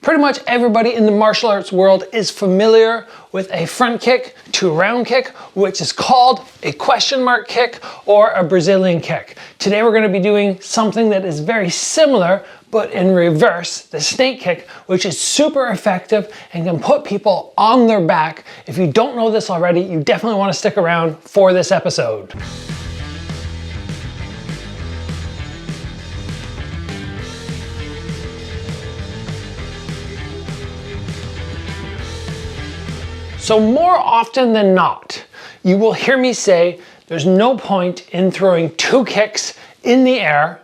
Pretty much everybody in the martial arts world is familiar with a front kick to round kick, which is called a question mark kick or a Brazilian kick. Today we're going to be doing something that is very similar, but in reverse, the snake kick, which is super effective and can put people on their back. If you don't know this already, you definitely want to stick around for this episode. So more often than not, you will hear me say there's no point in throwing two kicks in the air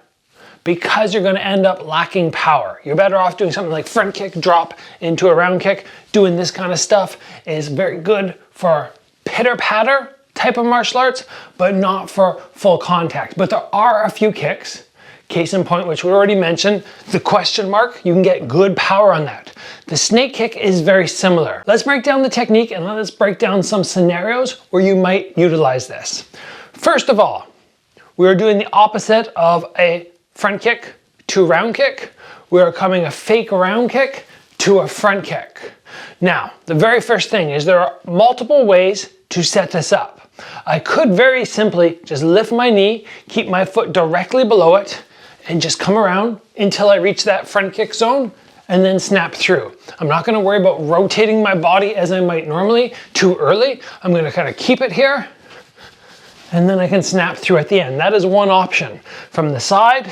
because you're going to end up lacking power. You're better off doing something like front kick, drop into a round kick. Doing this kind of stuff is very good for pitter-patter type of martial arts, but not for full contact. But there are a few kicks. Case in point, which we already mentioned, the question mark, you can get good power on that. The snake kick is very similar. Let's break down the technique and let's break down some scenarios where you might utilize this. First of all, we are doing the opposite of a front kick to round kick. We are coming a fake round kick to a front kick. Now, the very first thing is there are multiple ways to set this up. I could very simply just lift my knee, keep my foot directly below it, and just come around until I reach that front kick zone and then snap through. I'm not gonna worry about rotating my body as I might normally too early. I'm gonna kind of keep it here and then I can snap through at the end. That is one option. From the side,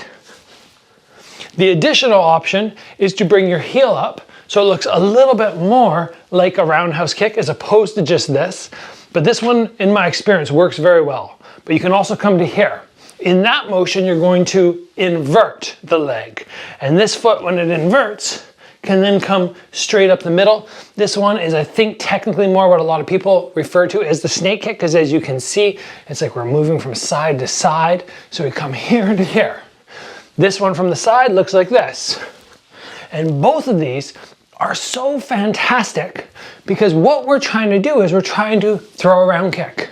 the additional option is to bring your heel up so it looks a little bit more like a roundhouse kick as opposed to just this. But this one, in my experience, works very well. But you can also come to here. In that motion, you're going to invert the leg. And this foot, when it inverts, can then come straight up the middle. This one is, I think, technically more what a lot of people refer to as the snake kick, because as you can see, it's like we're moving from side to side. So we come here to here. This one from the side looks like this. And both of these are so fantastic because what we're trying to do is we're trying to throw a round kick.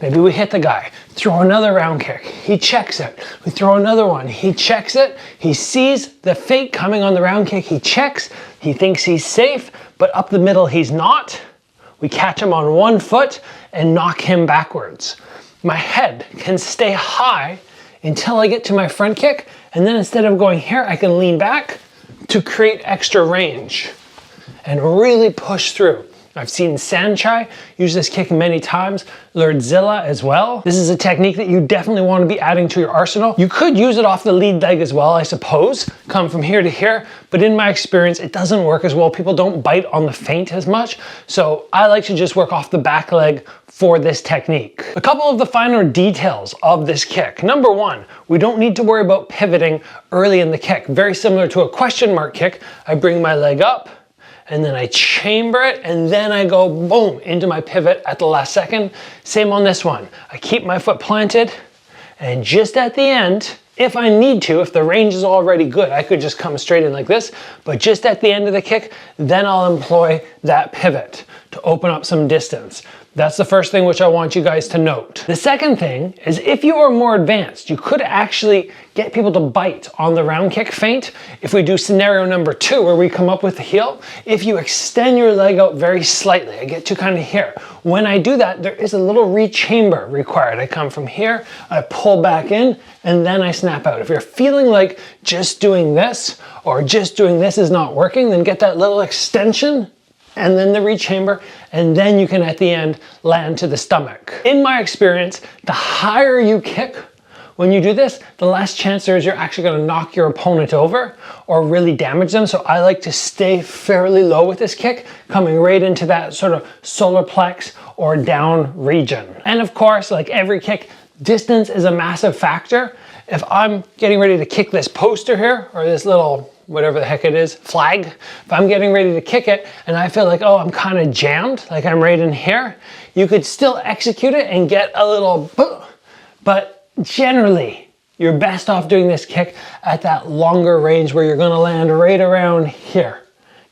Maybe we hit the guy, throw another round kick, he checks it. We throw another one, he checks it. He sees the fake coming on the round kick, he checks, he thinks he's safe, but up the middle he's not. We catch him on one foot and knock him backwards. My head can stay high until I get to my front kick, and then instead of going here, I can lean back to create extra range and really push through. I've seen Sanchai use this kick many times, Lerdsila as well. This is a technique that you definitely want to be adding to your arsenal. You could use it off the lead leg as well, I suppose, come from here to here, but in my experience, it doesn't work as well. People don't bite on the feint as much, so I like to just work off the back leg for this technique. A couple of the finer details of this kick. Number one, we don't need to worry about pivoting early in the kick. Very similar to a question mark kick, I bring my leg up, and then I chamber it, and then I go boom into my pivot at the last second. Same on this one. I keep my foot planted, and just at the end, if I need to, if the range is already good, I could just come straight in like this, but just at the end of the kick, then I'll employ that pivot to open up some distance. That's the first thing which I want you guys to note. The second thing is if you are more advanced, you could actually get people to bite on the round kick feint. If we do scenario number two, where we come up with the heel, if you extend your leg out very slightly, I get to kind of here. When I do that, there is a little rechamber required. I come from here, I pull back in, and then I snap out. If you're feeling like just doing this or just doing this is not working, then get that little extension and then the rechamber, and then you can at the end land to the stomach. In my experience, the higher you kick when you do this, the less chance there is you're actually going to knock your opponent over or really damage them. So I like to stay fairly low with this kick, coming right into that sort of solar plex or down region. And of course, like every kick, distance is a massive factor. If I'm getting ready to kick this poster here, or this little whatever the heck it is, flag, if I'm getting ready to kick it and I feel like, oh, I'm kind of jammed, like I'm right in here, you could still execute it and get a little, but generally, you're best off doing this kick at that longer range where you're gonna land right around here.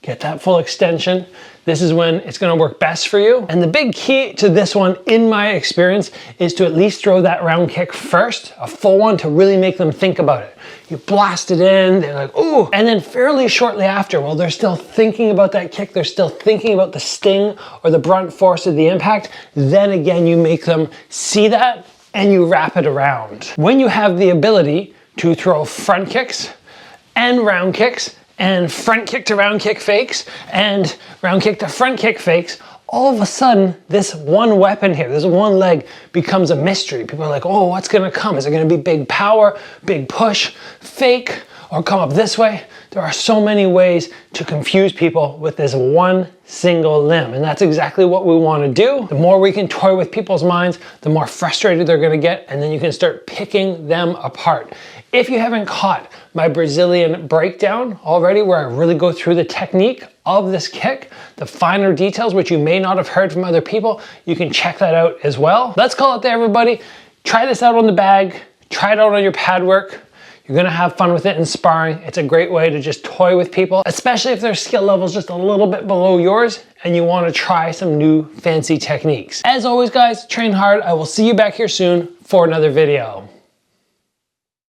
get that full extension. This is when it's gonna work best for you. And the big key to this one, in my experience, is to at least throw that round kick first, a full one, to really make them think about it. You blast it in, they're like, ooh. And then fairly shortly after, while they're still thinking about that kick, they're still thinking about the sting or the brunt force of the impact, then again, you make them see that and you wrap it around. When you have the ability to throw front kicks and round kicks, and front kick to round kick fakes, and round kick to front kick fakes, all of a sudden, this one weapon here, this one leg becomes a mystery. People are like, oh, what's gonna come? Is it gonna be big power, big push, fake, or come up this way? There are so many ways to confuse people with this one single limb, and that's exactly what we wanna do. The more we can toy with people's minds, the more frustrated they're gonna get, and then you can start picking them apart. If you haven't caught my Brazilian breakdown already, where I really go through the technique of this kick, the finer details, which you may not have heard from other people, you can check that out as well. Let's call it there, everybody. Try this out on the bag, try it out on your pad work. You're gonna have fun with it in sparring. It's a great way to just toy with people, especially if their skill level's just a little bit below yours and you wanna try some new fancy techniques. As always, guys, train hard. I will see you back here soon for another video.